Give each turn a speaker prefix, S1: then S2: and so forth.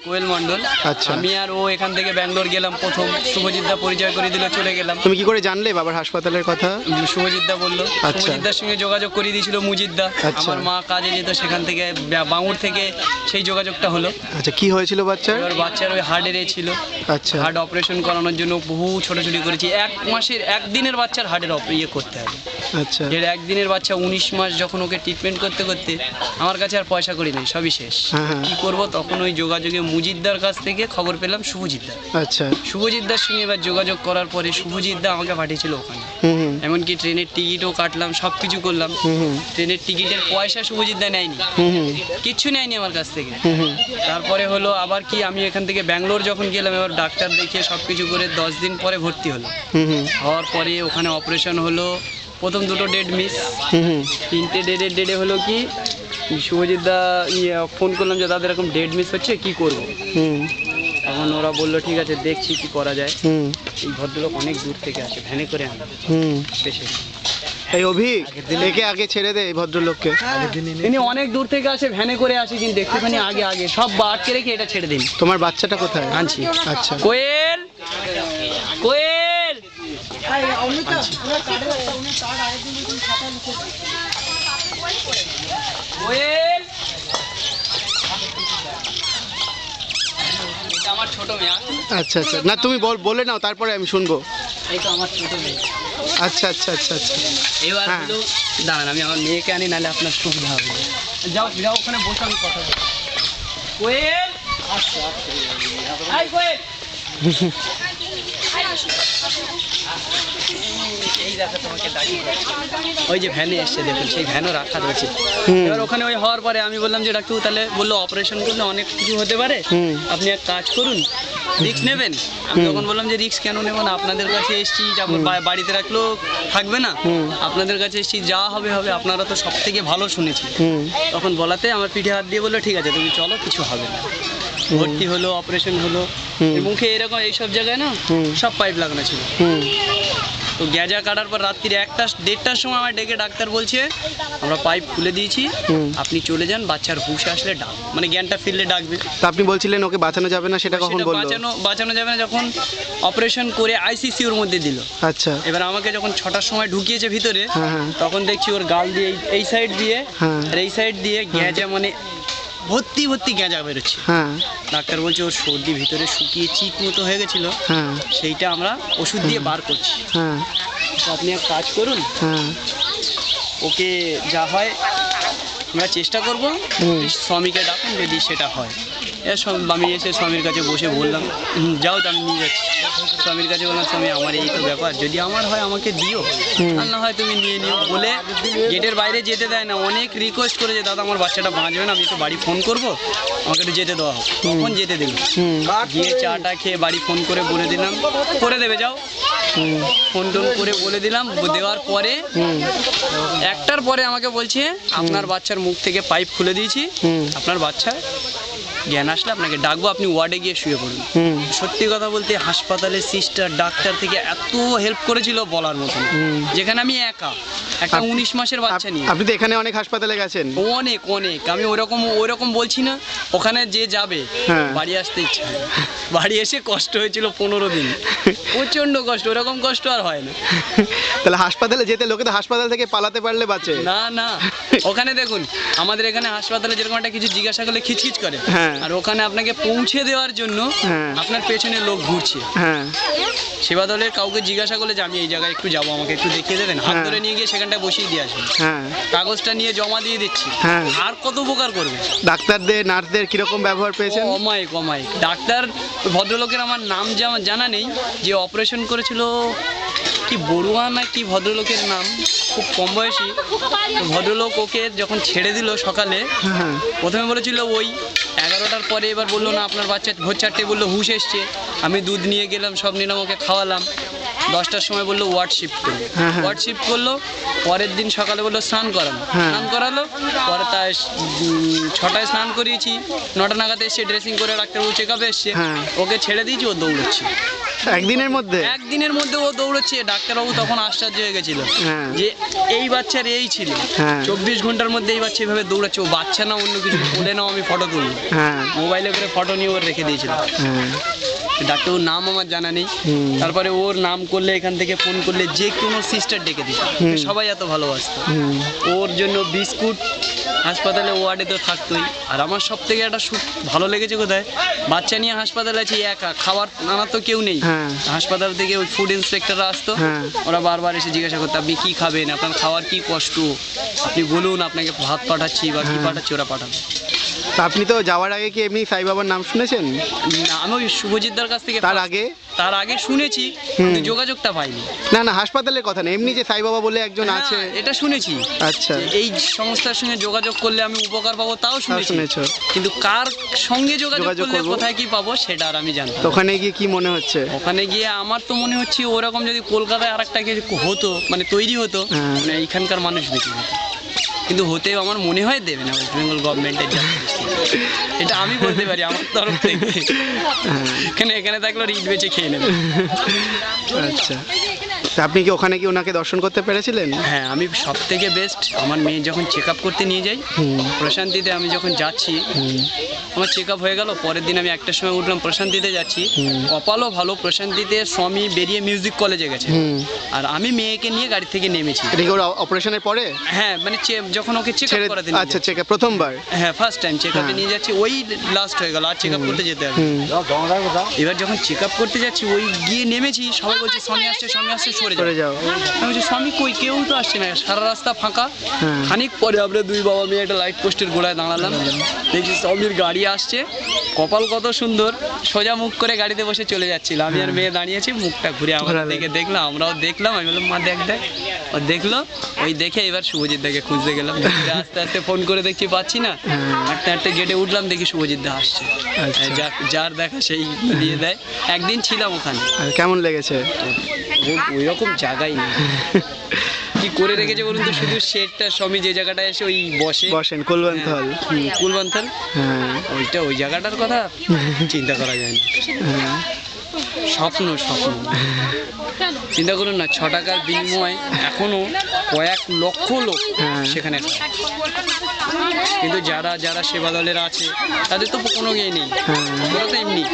S1: কোয়েল মণ্ডল।
S2: আচ্ছা।
S1: আমি আর ও এখান থেকে ব্যাঙ্গালোর গেলাম, প্রথম শুভজিৎদা পরিচয় করে দিল, চলে গেলাম।
S2: তুমি কি করে জানলে বাবার হাসপাতালের কথা?
S1: শুভজিৎদা বললো।
S2: আচ্ছা।
S1: শুভজিৎদার সঙ্গে যোগাযোগ করে দিয়েছিল মুজিদ্দা।
S2: আচ্ছা।
S1: আমার মা কাজে যেত, সেখান থেকে বাঙুর থেকে সেই যোগাযোগটা হলো।
S2: আচ্ছা, কি হয়েছিল বাচ্চার?
S1: এবার বাচ্চার ওই হার্টের ছিল,
S2: আচ্ছা।
S1: হার্ট অপারেশন করানোর জন্য বহু ছোটাছুটি করেছি। 1 মাসের 1 দিনের বাচ্চার হার্টের করতে হবে।
S2: আচ্ছা।
S1: এর 1 দিনের বাচ্চা 19 মাস যখন ওকে ট্রিটমেন্ট করতে করতে আমার কাছে আর পয়সা করি নেই, সবই শেষ।
S2: হ্যাঁ, হ্যাঁ।
S1: কি করব, তখন ওই যোগাযোগে মুজিদ্দার কাছ থেকে খবর পেলাম শুভজিৎদা।
S2: আচ্ছা।
S1: শুভজিৎদার সঙ্গে এবার যোগাযোগ করার পরে শুভজিৎদা আমাকে পাঠিয়েছিল ওখানে।
S2: হুম।
S1: এমনকি ট্রেনের টিকিটও কাটলাম, সব কিছু করলাম।
S2: হুম।
S1: ট্রেনের টিকিটের পয়সা শুভজিৎদা নেয়নি,
S2: হুম।
S1: কিচ্ছু নেয়নি আমার কাছ থেকে।
S2: হুম।
S1: তারপরে হলো আবার কি, আমি এখান থেকে ব্যাঙ্গালোর যখন গেলাম, এবার ডাক্তার দেখিয়ে সব কিছু করে 10 দিন পরে ভর্তি হলো।
S2: হুম।
S1: হওয়ার পরে ওখানে অপারেশন হলো। প্রথম 2টো ডেট মিস,
S2: হুম।
S1: 3টে ডেটে হলো কি, শুভজিৎদা ফোন করলাম যে দাদা এরকম ডেট মিস হচ্ছে, কি করব।
S2: হুম।
S1: তখন ওরা বললো ঠিক আছে, দেখছি কি করা যায়।
S2: হুম।
S1: এই ভদ্রলোক অনেক দূর থেকে আসে, ভ্যানে করে আনে
S2: হুম।
S1: পেশেন্ট।
S2: এই একে আগে ছেড়ে দে এই ভদ্রলোককে।
S1: ইনি অনেক দূর থেকে আসে, ভ্যানে করে আসে, কিন্তু একটুখানি আগে সব আটকে রেখে এটা ছেড়ে দিন।
S2: তোমার বাচ্চাটা কোথায়?
S1: আনছি।
S2: আচ্ছা।
S1: কোয়েল, কোয়েল। কোয়েল, এটা আমার ছোট মেয়ে।
S2: আচ্ছা আচ্ছা, না তুমি বলে নাও, তারপরে আমি শুনবো।
S1: এই তো আমার ছোট মেয়ে।
S2: আচ্ছা আচ্ছা আচ্ছা আচ্ছা।
S1: এবার
S2: হ্যাঁ।
S1: হলো, দাঁড়ান আমি আমার মেয়েকে আনি, নাহলে আপনার সুবিধা হবে। যাও যাও, ওখানে বসে আমি কথা বলবো। কোয়েল, আই কোয়েল। এই দেখো তোমাকে ডাকি। ওই যে ভ্যানে এসছে দেখুন, সেই ভ্যানও রাখা রয়েছে। এবার ওখানে ওই হওয়ার পরে আমি বললাম যে ডাক্তার, তাহলে বললো অপারেশন করলে অনেক কিছু হতে পারে, আপনি এক কাজ করুন, রিস্ক নেবেন। আমি তখন বললাম যে রিস্ক কেন নেবো না, আপনাদের কাছে এসছি, যেমন বাড়িতে রাখলেও থাকবে না, আপনাদের কাছে এসছি, যা হবে হবে, আপনারা তো সব থেকে ভালো শুনেছি। তখন বলাতে আমার পিঠে হাত দিয়ে বললো ঠিক আছে তুমি চলো, কিছু হবে না। ভর্তি হলো, অপারেশন হলো। মুখে এরকম এইসব জায়গায় না সব পাইপ লাগানো ছিল। তো গ্যাজা কাটার পর রাত্রির 1টা-1:30টার সময় আমার ডেকে ডাক্তার বলছে আমরা পাইপ খুলে দিয়েছি, আপনি চলে যান, বাচ্চার হুঁশ আসলে ডাক, মানে জ্ঞানটা ফিরলে ডাকবে।
S2: তা আপনি বলছিলেন ওকে বাঁচানো যাবে না, সেটা কখন বললো?
S1: বাঁচানো যাবে না যখন অপারেশন করে আইসিসিউর মধ্যে দিল।
S2: আচ্ছা।
S1: এবার আমাকে যখন 6টার সময় ঢুকিয়েছে ভিতরে,
S2: হ্যাঁ।
S1: তখন দেখছি ওর গাল দিয়ে এই সাইড দিয়ে
S2: হ্যাঁ।
S1: আর এই সাইড দিয়ে গ্যাজা, মানে ভর্তি গ্যাজা বেরোচ্ছে।
S2: হ্যাঁ।
S1: ডাক্তার বলছে ওর সর্দি ভিতরে শুকিয়ে চিট মতো হয়ে গেছিলো,
S2: হ্যাঁ।
S1: সেইটা আমরা ওষুধ দিয়ে বার করছি।
S2: হ্যাঁ।
S1: তো আপনি এক কাজ করুন,
S2: হ্যাঁ।
S1: ওকে যা হয় আমরা চেষ্টা করবো, স্বামীকে ডাকুন যদি সেটা হয়। আমি এসে স্বামীর কাছে বসে বললাম যাও, তো আমি নিয়ে যাচ্ছি। স্বামীর কাছে বললাম স্বামী আমার এই তো ব্যাপার, যদি আমার হয় আমাকে দিও, আর না হয় তুমি নিয়ে নিও। বলে গেটের বাইরে যেতে দেয় না, অনেক রিকোয়েস্ট করে যে দাদা আমার বাচ্চাটা বাঁচবে না, আমি একটু বাড়ি ফোন করবো, আমাকে একটু যেতে দেওয়া হোক। তখন যেতে দিল। গিয়ে চাটা খেয়ে বাড়ি ফোন করে বলে দিলাম করে দেবে, যাও। ফোন টোন করে বলে দিলাম, দেওয়ার পরে 1টার পরে আমাকে বলছে আপনার বাচ্চার মুখ থেকে পাইপ খুলে দিয়েছি, আপনার বাচ্চা জ্ঞান আসলে আপনাকে ডাকবো, আপনি ওয়ার্ডে গিয়ে শুয়ে পড়ুন। সত্যি কথা বলতে হাসপাতালে সিস্টার ডাক্তার থেকে এত হেল্প করেছিল বলার মতো, যেখানে আমি একটা 19 মাসের বাচ্চা নিয়ে।
S2: আপনি তো এখানে অনেক হাসপাতালে গেছেন।
S1: অনেক আমি ওরকম বলছি না, ওখানে যে যাবে বাড়ি আসতে ইচ্ছা হয়। বাড়ি এসে কষ্ট হয়েছিল 15 দিন, প্রচন্ড কষ্ট, ওরকম কষ্ট আর হয় না।
S2: তাহলে হাসপাতালে যেতে লোকে তো হাসপাতাল থেকে পালাতে পারলে বাঁচে
S1: না। ওখানে দেখুন আমাদের এখানে হাসপাতালে যেরকম একটা কিছু জিজ্ঞাসা করলে খিচখিচ করে, আর ওখানে আপনাকে পৌঁছে দেওয়ার জন্য আপনার পেছনে লোক ঘুরছে। সেবা দলের কাউকে জিজ্ঞাসা করলে যে আমি এই জায়গায় একটু যাবো, আমাকে একটু দেখিয়ে দেবেন, হাত ধরে নিয়ে গিয়ে সেখানটায় বসিয়ে দিয়ে আসবেন, কাগজটা নিয়ে জমা দিয়ে দিচ্ছি। আর কত উপকার করবে।
S2: ডাক্তারদের নার্সদের কিরকম ব্যবহার পেয়েছেন?
S1: অমায়িক। ডাক্তার ভদ্রলোকের আমার নাম জানা নেই, যে অপারেশন করেছিল কি বড়ুয়া না কি ভদ্রলোকের নাম, খুব কম বয়সী ভদ্রলোক। ওকে যখন ছেড়ে দিল সকালে, প্রথমে বলেছিল ওই 11টার পরে, এবার বললো না আপনার বাচ্চা ভোর 4টে বললো হুঁশ এসছে। আমি দুধ নিয়ে গেলাম, সব নিলাম, ওকে খাওয়ালাম। 10টার সময় বললো ওয়ার্ড শিফট করলো। পরের দিন সকালে বললো স্নান করানো,
S2: হ্যাঁ।
S1: স্নান করালো। পরে তার 6টায় স্নান করিয়েছি, 9টা নাগাদ এসে ড্রেসিং করে ডাক্তারবাবু চেক আপে এসছে,
S2: হ্যাঁ।
S1: ওকে ছেড়ে দিয়েছি, ও দৌড়চ্ছে।
S2: একদিনের মধ্যে?
S1: একদিনের মধ্যে ও দৌড়চ্ছে। ডাক্তারবাবু তখন আশ্চর্য হয়ে গেছিল
S2: হ্যাঁ।
S1: যে এই বাচ্চার এই ছিল,
S2: হ্যাঁ।
S1: 24 ঘন্টার মধ্যে এই বাচ্চা এইভাবে দৌড়াচ্ছে। ও বাচ্চা না অন্য কিছু, বলে নাও আমি ফটো তুলবো।
S2: হ্যাঁ।
S1: মোবাইলে করে ফটো নিয়ে ওর রেখে দিয়েছিল।
S2: হ্যাঁ।
S1: ডাক্তারবাবুর নাম আমার জানা নেই।
S2: হুম।
S1: তারপরে ওর নাম করলে এখান থেকে ফোন করলে যে কোনো সিস্টার ডেকে দিত,
S2: হুম।
S1: সবাই এত ভালোবাসতো।
S2: হুম।
S1: ওর জন্য বিস্কুট হাসপাতালে ওয়ার্ডে তো থাকতোই। আর আমার সব থেকে একটা ভালো লেগেছে কোথায়, বাচ্চা নিয়ে হাসপাতালে আছি একা, খাবার আনার তো কেউ নেই।
S2: হ্যাঁ।
S1: হাসপাতাল থেকে ওই ফুড ইন্সপেক্টররা আসতো,
S2: হ্যাঁ।
S1: ওরা বারবার এসে জিজ্ঞাসা করতো আপনি কী খাবেন, আপনার খাওয়ার কী কষ্ট, আপনি বলুন আপনাকে ভাত পাঠাচ্ছি বা কী পাঠাচ্ছি, ওরা পাঠাবে।
S2: তা আপনি তো যাওয়ার আগে কি এমনি সাই বাবার নাম শুনেছেন?
S1: না, আমি ওই শুভজিৎদার কাছ থেকে
S2: তার আগে
S1: শুনেছি, কিন্তু যোগাযোগটা পাইনি।
S2: না হাসপাতালের কথা না, এমনি যে সাই বাবা বলে একজন
S1: হ্যাঁ,
S2: আছে।
S1: এটা শুনেছি।
S2: আচ্ছা।
S1: যে এই সংস্থার সঙ্গে যোগাযোগ করলে আমি উপকার পাবো, তাও শুনেছি।
S2: শুনেছো?
S1: কিন্তু কার সঙ্গে যোগাযোগ করলে
S2: করবো।
S1: কোথায় কি পাবো সেটা আর আমি জানতাম
S2: তো
S1: না।
S2: ওখানে গিয়ে কি মনে হচ্ছে?
S1: ওখানে গিয়ে আমার তো মনে হচ্ছে ওরকম যদি কলকাতায় আরেকটা কিছু হতো, মানে তৈরি হতো,
S2: হ্যাঁ।
S1: মানে এখানকার মানুষ বেঁচে যেত। কিন্তু হতেও আমার মনে হয় দেবে না ওয়েস্ট বেঙ্গল গভর্নমেন্টের যা পরিস্থিতি। এটা আমি বলতে পারি আমার তরফ থেকে। এখানে থাকলে ইট বেচে খেয়ে নেবে।
S2: আচ্ছা। তা আপনি কি ওখানে কি ওনাকে দর্শন করতে পেরেছিলেন?
S1: হ্যাঁ, আমি সব থেকে বেস্ট আমার মেয়ে যখন চেক আপ করতে নিয়ে যাই প্রশান্তিতে, আমি যখন যাচ্ছি আমার চেক আপ হয়ে গেল, পরের দিন আমি 1টার সময় উঠলাম, প্রশান্তিতে যাচ্ছি। কপালও ভালো, প্রশান্তিতে স্বামী বেরিয়ে মিউজিক কলেজে গেছে, আর আমি মেয়েকে নিয়ে গাড়ি থেকে নেমেছি।
S2: এটা কি ওর অপারেশনের পরে?
S1: হ্যাঁ, মানে যখন ওকে চেক আপ করাতে
S2: আচ্ছা, চেক আপ প্রথমবার?
S1: হ্যাঁ, ফার্স্ট টাইম চেক আপে
S2: হ্যাঁ।
S1: নিয়ে যাচ্ছি, ওই লাস্ট হয়ে গেল, আর চেক আপ করতে যেতে হবে। এবার যখন চেক আপ করতে যাচ্ছি, ওই গিয়ে নেমেছি, সবাই বলছে স্বামী আসছে, সরে
S2: করে যাও।
S1: আমি বলছি স্বামী কই, কেউ তো আসছে না, সারা রাস্তা ফাঁকা।
S2: হ্যাঁ।
S1: খানিক পরে আমরা দুই বাবা মেয়ে একটা লাইট পোস্টের গোড়ায় দাঁড়ালাম, দেখছি স্বামীর গাড়ি আসছে, কপাল কত সুন্দর, সোজা মুখ করে গাড়িতে বসে চলে যাচ্ছিল। আমি আর মেয়ে দাঁড়িয়েছি, মুখটা ঘুরে আমাদের দিকে দেখলাম, আমরাও দেখলাম। আমি বললাম মা দেখ, ও দেখলো, ওই দেখে এবার শুভজিৎ দাকে খুঁজতে গেলাম। আস্তে আস্তে ফোন করে দেখছি পাচ্ছি না, হাঁটতে হাঁটতে গেটে উঠলাম, দেখি শুভজিৎ দা আসছে। যার দেখা সেই দিয়ে দেয়। একদিন ছিলাম ওখানে।
S2: আর কেমন লেগেছে?
S1: ওই রকম জায়গাই নেই। কি করে রেখেছে বলুন তো, শুধু শেডটা স্বামী যে জায়গাটা এসে ওই বসেন
S2: কুলবন্থল।
S1: কুলবন্থল,
S2: হ্যাঁ।
S1: ওই জায়গাটার কথা চিন্তা করা যায় না।
S2: হ্যাঁ।
S1: স্বপ্ন চিন্তা করুন না, 6 টাকার বিনিময়ে এখনো কয়েক লক্ষ লোক সেখানে খায়। কিন্তু যারা সেবা দলের আছে তাদের তো কোনো ইয়ে নেই, ওরা তো এমনি।